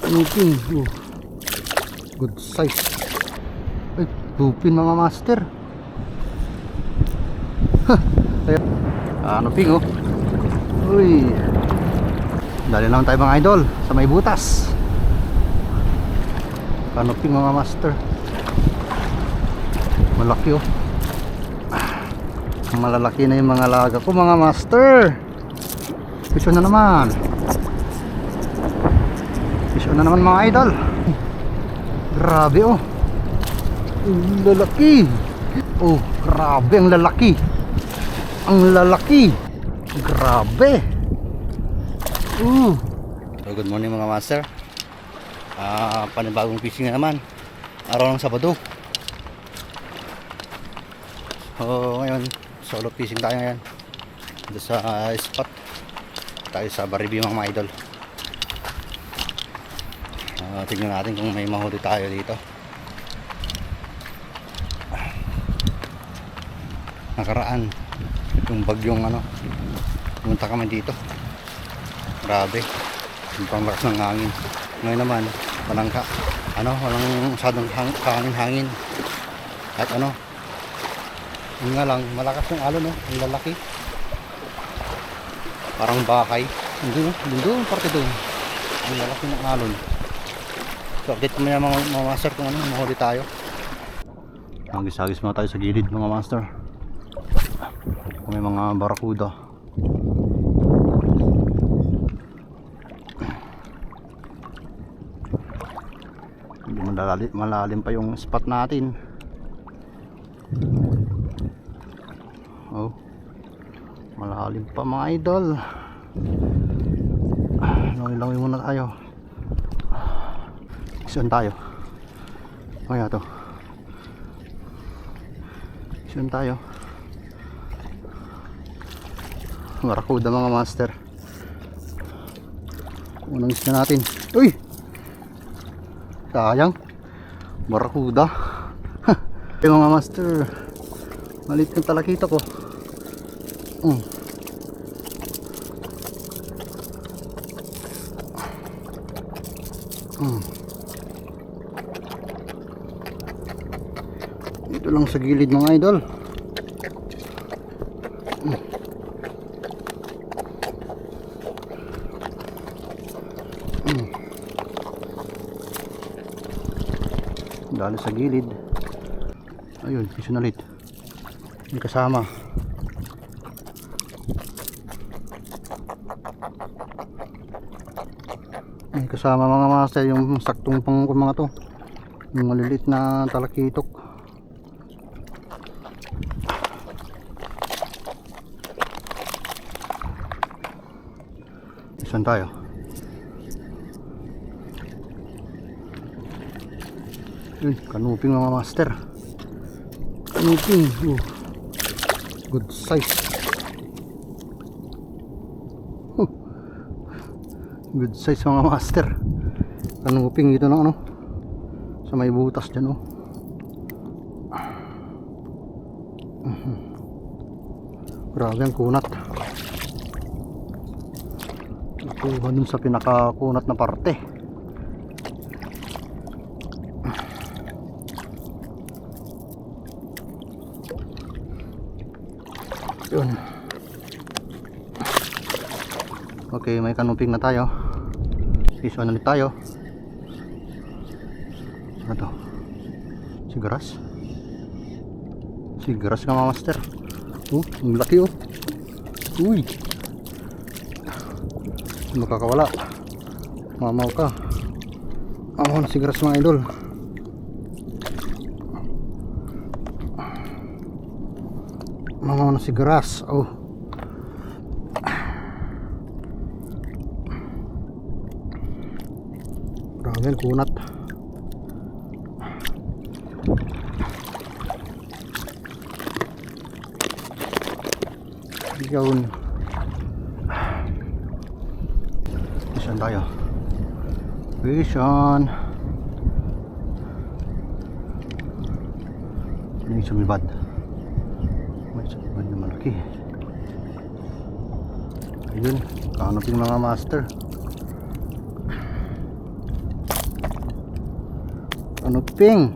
Lupin. Good size. Ay, lupin mga master. Ayan. Ano ping oh. Uy. Dali naman tayo mga idol sa may butas. Ano ping mga master. Malaki oh. Malalaki na yung mga laga ko mga master. Piso na naman. Piso na naman mga idol. Grabe oh. Lalaki. Oh, grabe ang lalaki. Ang lalaki. Grabe. So good morning mga master. Panibagong fishing na naman. Araw ng Sabado. So ngayon solo fishing tayo ngayon. Dito sa spot. Tayo sa Baribi mga idol. Tingnan natin kung may mahuli tayo dito. Nakaraan yung bagyong pumunta kami dito, grabe yung panglakas ng hangin. Ngayon naman walang masyadong hangin at yun nga lang, malakas yung alon ang lalaki, parang bakay. Doon parte doon ang lalaki ng alon. So update kami mga master kung mahuli tayo. Magis-agis muna tayo sa gilid mga master. Kung may mga barakuda. Hindi malalim pa yung spot natin. Oh, malalim pa mga idol. Langoy muna tayo. Saan tayo? Kaya to. Saan tayo? Barakuda mga master. Unang isda natin. Uy! Sayang. Barakuda. Yung mga master. Maliit yung talakita ko. Dito lang sa gilid mga idol. Dali sa gilid. Ayun, pisunalit. May kasama. May kasama mga master yung saktong pang mga to. Yung maliliit na talakitok. Saan tayo? Yun, kanuping mga master. Kanuping. Good size. Good size mga master. Kanuping dito na sa may butas dyan Grabe ang kunat. Nakuha dun sa pinakakunat na parte. Yun. Okay, may kanuping na tayo. Iso ulit tayo. Ano to? Sigaras? Sigaras nga mga master. Ang laki Uy! Makakawala. Mamaw ka. Mamaw na sigaras mga idol. Mamaw na sigaras. Grabe kunat. Yun. Saan tayo? Vision. Ano yung sumibad? May sumibad na malaki. Ayun, kanoping mga master. kanuping,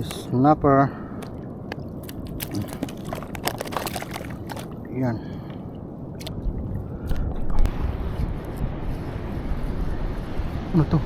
snapper. Yan. Ano to?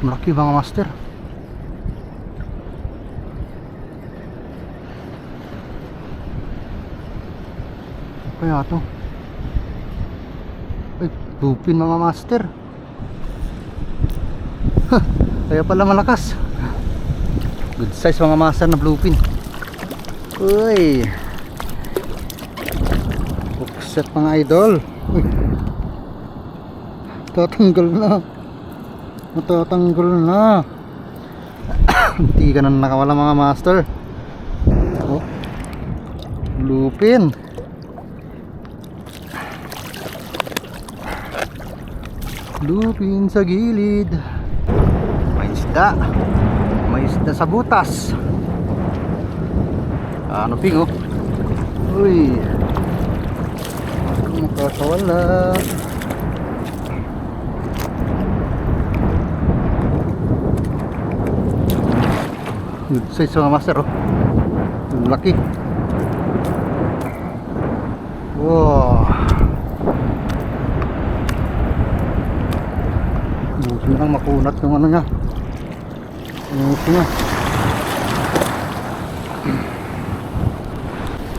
Malaki mga master. Ano kaya to? Ay, bluefin mga master. Kaya pala malakas. Good size mga master na bluefin. Uy, bukset mga idol. Uy, tatanggal na. Matatanggal na. Hindi ka na nakawala mga master. Oh, bluefin. Bluefin sa gilid. May isda. May isda sa butas. Ano ping oh. Uy, makakawala. Good size mga master oh. Laki. Wow. Buti lang makunat yung ano niya. Buti niya.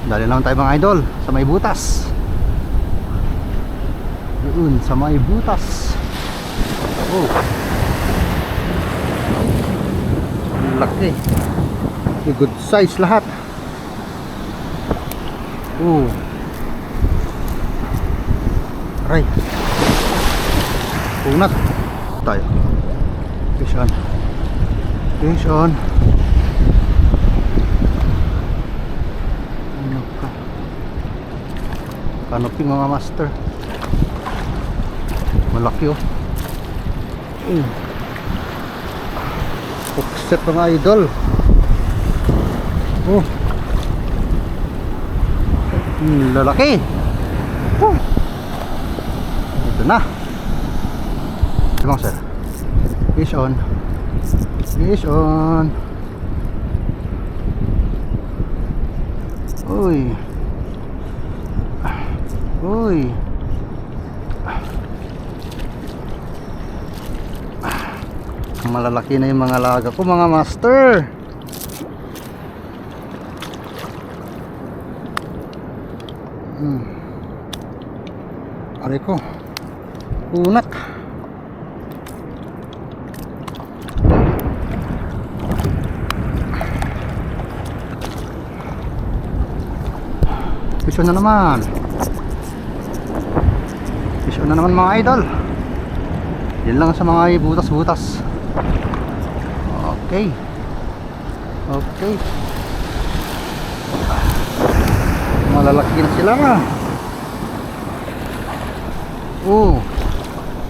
Dali naman tayo mga idol sa may butas. Doon sa may butas. Oh, laki. Good size lahat. Oh, aray, punat tayo. Fish on. Fish on. Kanoping mga master. Malaki oh. Bukset mga idol. Oh, lalaki. Oh, ito na. Ito sir. Fish on. Fish on. Uy. Uy, malalaki na yung mga laga ko mga master. Aray ko, unat. Piso na naman. Piso na naman mga idol. Yan lang sa mga butas-butas. Okay. Okay. Malalaki na sila nga. Oh,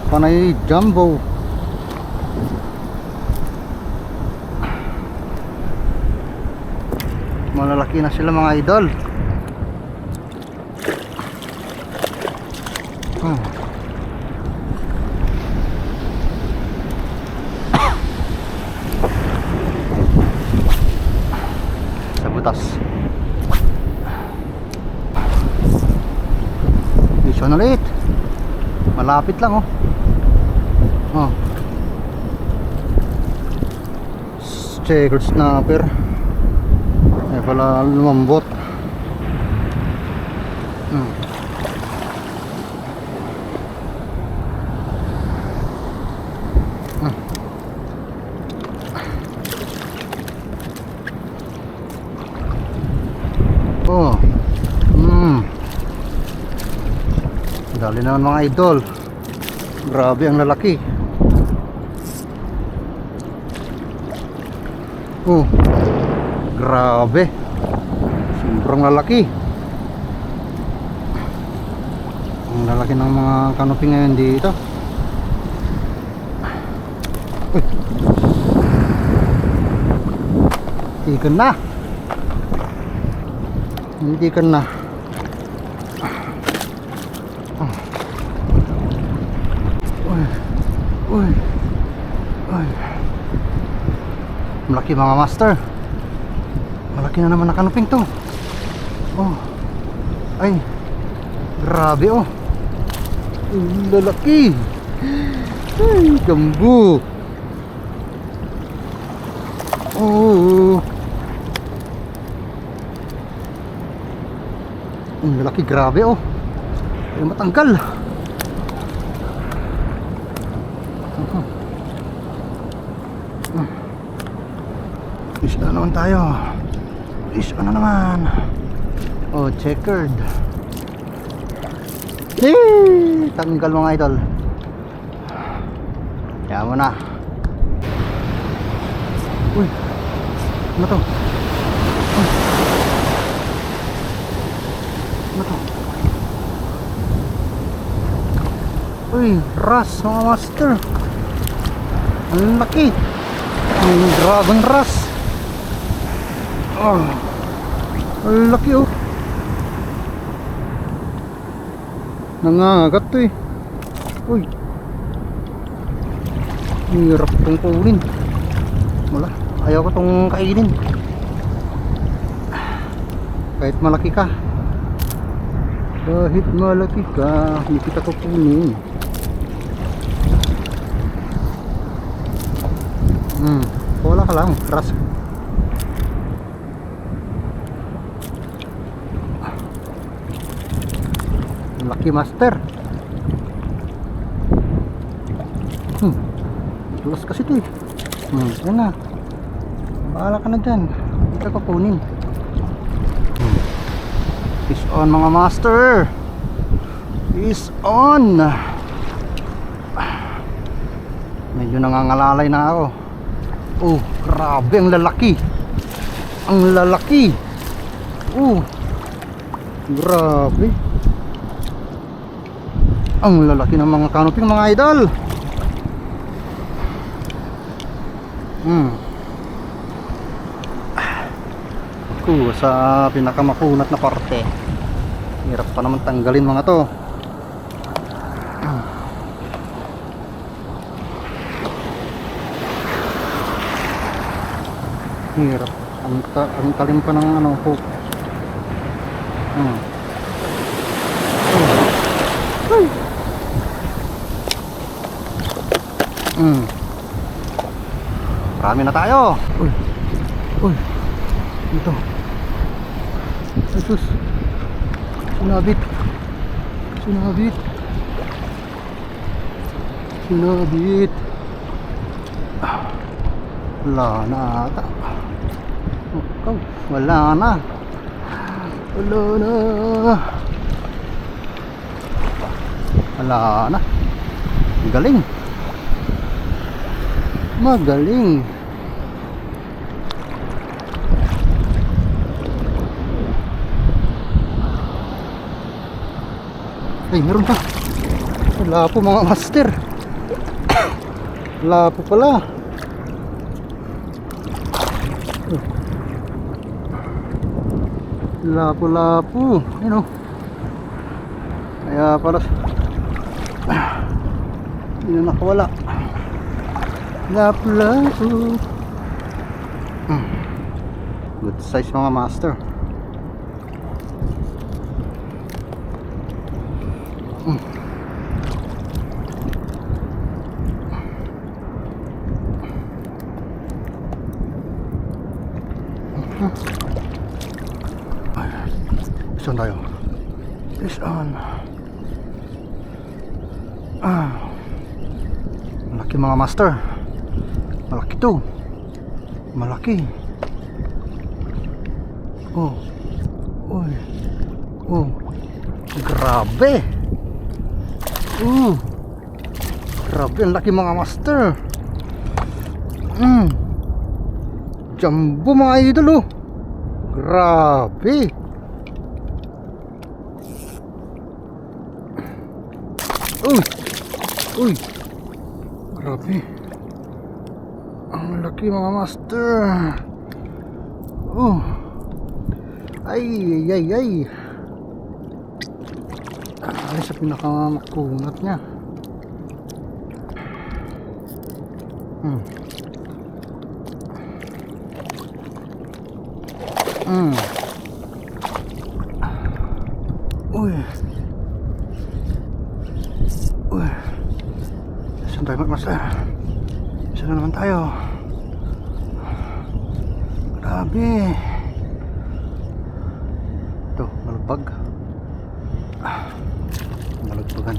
panay jumbo. Malalaki na sila mga idol. Sa butas. Mission ulit. Malapit lang oh. Oh. Checkered snapper. Ay pala lumambot. Oh. Dali naman mga idol. Grabe ang lalaki. Oh. Grabe. Sobrang lalaki. Ang lalaki ng mga canopy ngayon dito. Uy. Ikan na. Hindi ka na. Uy. Uy. Malaki mga master. Malaki na naman na kanuping to. Oh. Ay. Grabe oh. Lalaki. Ay, jambu. Oh. Ang lalaki, grabe oh. Ay, matanggal. Fish na naman tayo. Fish na naman. Oh, checkered. Yee! Tanggal mga idol. Kaya mo na. Uy, ano to? Uy. Ano to? Uy, ras mga master. Ang laki. Ang dragon ras. Oh, ang laki oh. Nangangagat to eh. Uy, hirap itong kunin. Wala, ayaw ko itong kainin. Kahit malaki ka. Kahit malaki ka, hindi kita kukunin. Wala ka lang, ras. Laki master. Tulas kasi ito eh. Yan na. Bahala ka na dyan. Hindi ka kukunin. Fish on mga master. Fish on. Medyo nangangalalay na ako. Oh, grabe ang lalaki. Ang lalaki. Oh, grabe. Ang lalaki ng mga kanuping mga idol. Sa pinakamakunat na parte. Hirap pa naman tanggalin mga to. Hirap. Ang talim pa ng ano, hook. Marami na tayo. Uy. Uy. Ito. Jesus. Sinabit. Sinabit. Sinabit. Wala na ata. Oh, wala na. Wala na. Wala na. Galing. Magaling. Ay, meron pa. Wala po mga master. Wala po pala. Lapo-lapo. Ayun o. Kaya pala hindi na nakawala. Lapo-lapo. Good size mga master. Saan tayo? Fish on. Malaki mga master. Malaki to. Malaki. Oh. Uy. Oh. Grabe. Grabe ang laki mga master. Jumbo mga idol oh. Grabe. Uy. Uy. Grabe. Ang laki mga master. Oh. Ay ay ay ay. Ay sa pinakamakunat niya. Mm. Mm. Uy. Uy. Saan tayo magmaster? Saan na naman tayo? Grabe. Ito, malupag. Malugpagan.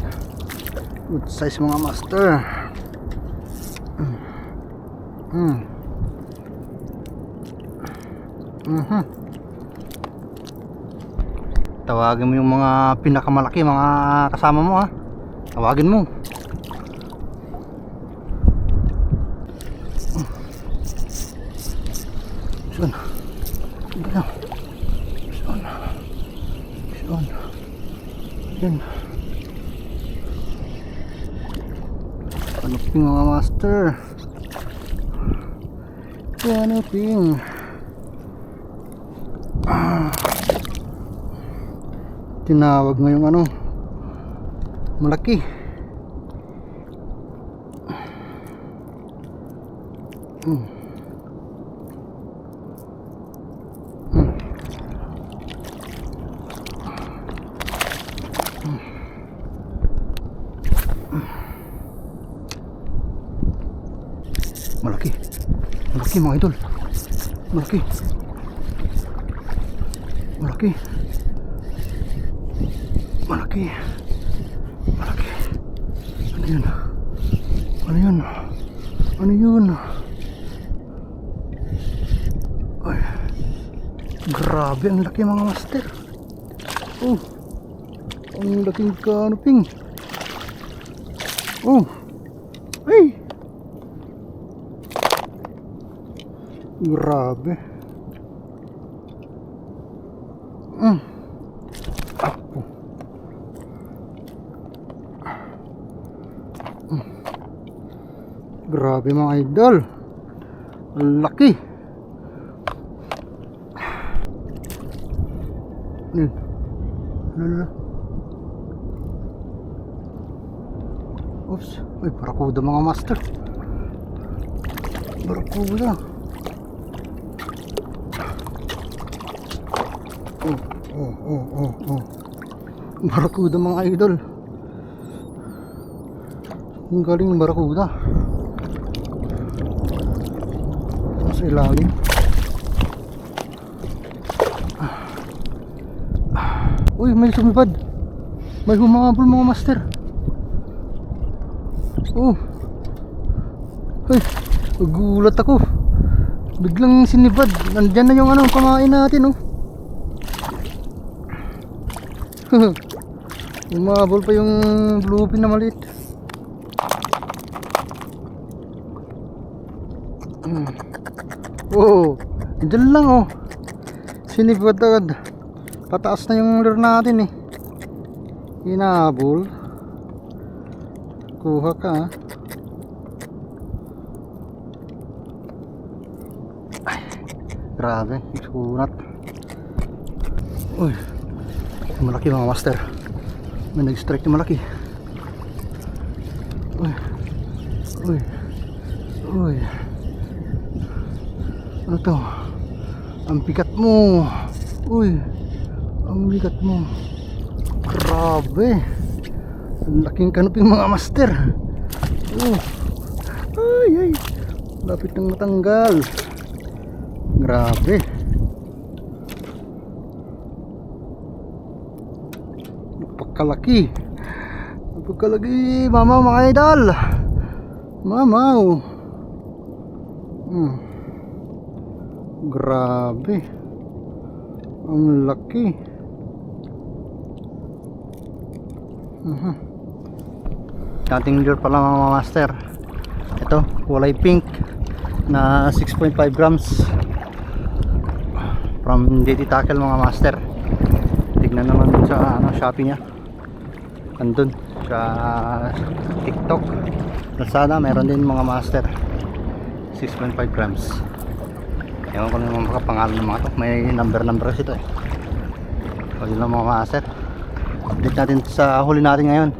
Good size mga master. Tawagin mo yung mga pinakamalaki mga kasama mo ha. Tawagin mo. Saan? Saan? Saan? Yan. Kanuping mga master. Kanuping. Tinawag mo yung ano, malaki. Malaki. Malaki mga idol. Malaki. Malaki. Malaki. Malaki. Ano yun? Ano yun? Ano yun? Ay. Grabe, ang laki mga master. Oh. Ang laking kanuping. Oh. Ay. Grabe. Apo. Grabe mga idol. Ang laki. Ano? Oops. Ay, barakuda mga master. Barakuda. Oh. Barakuda mga idol. Ang galing ng barakuda. Sa ilalim. Uy, may sumipad. May humabol mga master. Oh. Ay, nagulat ako. Biglang sinipad. Nandyan na yung ano, pamain natin oh. Umabol pa yung bluefin na maliit. Oh, dyan lang oh. Sinipad agad. Pataas na yung lure natin eh. Hinabol. Kuha ka ha. Ay, grabe, sunat. Uy, malaki mga master. May nag-strike na malaki. Uy. Ano to? Ang bigat mo. Uy, ang bigat mo. Grabe. Ang laking kanuping mga master. Ay. Lapit nang matanggal. Grabe. Napagkalaki. Mama mga idol. Mamaw. Grabe. Ang laki. Dating lure pala mga master. Ito, kulay pink na 6.5 grams from DT Tackle mga master. Tignan naman dun sa Shopee nya. Andun sa TikTok, Lazada, meron din mga master 6.5 grams. Ewan ko naman makapangalan ng mga to. May number kasi ito eh. So yun lang mga master. Update natin sa huli natin ngayon.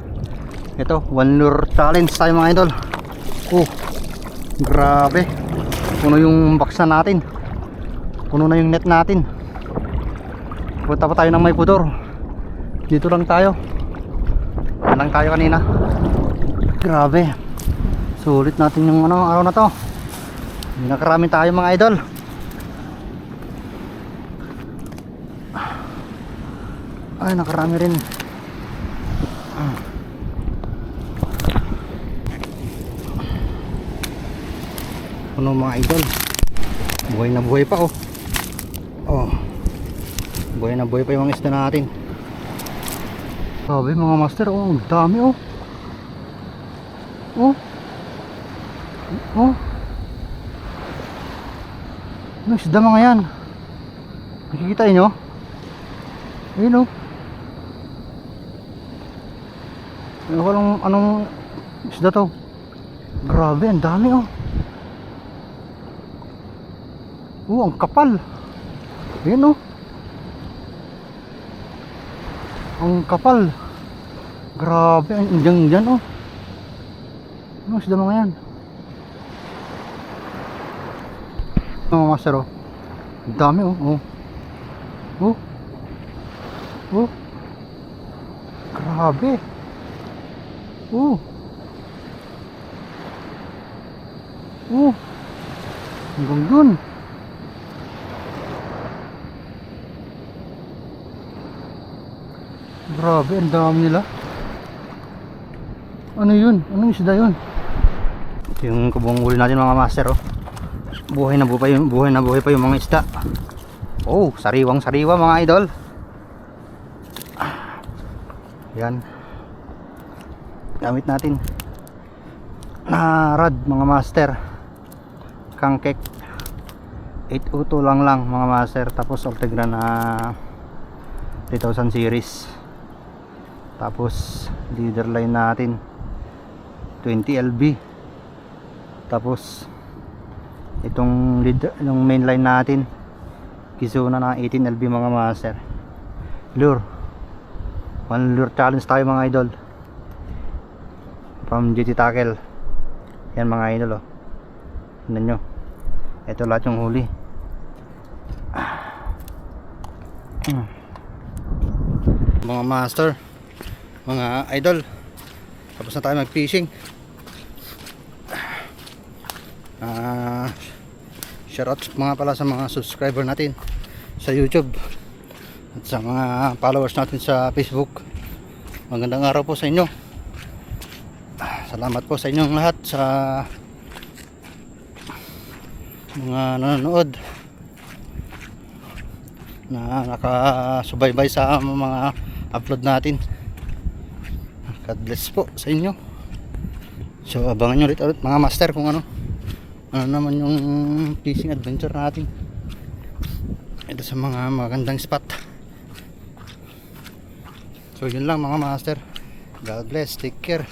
Ito, one lure challenge tayo mga idol. Grabe. Puno yung box na natin. Puno na yung net natin. Punta pa tayo ng May Pudor. Dito lang tayo. Yan lang tayo kanina. Grabe. Sulit natin yung araw na to. Hindi nakarami tayo mga idol. Ay, nakarami rin. Ano mga idol, buhay na buhay pa oh. Oh, buhay na buhay pa yung mga isda natin. Sabi mga master, oh, ang dami oh. Oh, oh, ano isda mga yan? Nakikita nyo? Ayun oh. Anong isda to? Grabe, ang dami oh. Ang kapal. Ayan oh. Ang kapal. Grabe, ang dyan oh. Ano sila mga yan? Mga master oh. Ang dami oh. Oh. Oh. Grabe. Oh. Oh. Hanggang dun. Grabe, ang dami nila. Ano yun? Anong isda yun? Yung kabong huli natin mga master oh. Buhay na buhay pa yung mga isda. Oh, sariwang sariwa mga idol. Yan. Gamit natin na rod mga master. Kangkek 802 lang mga master. Tapos Ultegra na 3000 series. Tapos leader line natin 20 LB. Tapos itong yung main line natin Kizuna na 18 LB mga master. Lure, 1 lure challenge tayo mga idol from GT Tackle. Yan mga idol oh. Tignan nyo, ito lahat yung huli. Mga master, mga idol, tapos na tayo mag fishing. Shoutout mga pala sa mga subscriber natin sa YouTube at sa mga followers natin sa Facebook. Magandang araw po sa inyo. Salamat po sa inyong lahat sa mga nanonood na nakasubaybay sa mga upload natin. God bless po sa inyo. So abangan nyo ulit mga master kung ano naman yung fishing adventure natin ito sa mga magandang spot. So yun lang mga master. God bless, take care.